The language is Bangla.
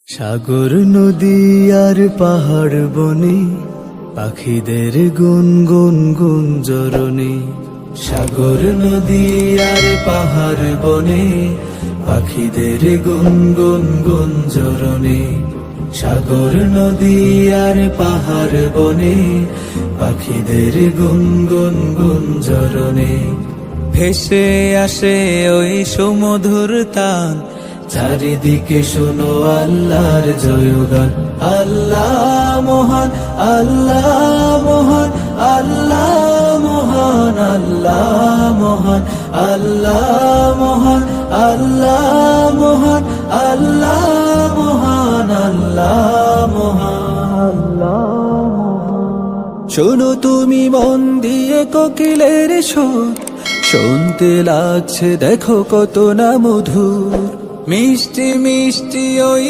সাগর নদী আর পাহাড় বনে পাখিদের গুনগুন গুঞ্জরণে। সাগর নদী আর পাহাড় বনে পাখিদের গুনগুন গুঞ্জরণে। সাগর নদী আর পাহাড় বনে পাখিদের গুনগুন গুঞ্জরণে। ভেসে আসে ওই সুমধুর তান, চারিদিকে শোনো আল্লাহর জয়গান। আল্লাহ মহান, আল্লাহ মহান, আল্লাহ মহান, আল্লাহ মহান, আল্লাহ মহান, আল্লাহ মহান, আল্লাহ মহান, আল্লাহ মহান, আল্লাহ মহান। শোনো তুমি মন দিয়ে কোকিলের সুর, শুনতে লাগছে দেখো কত না মধুর। মিষ্টি মিষ্টি ওই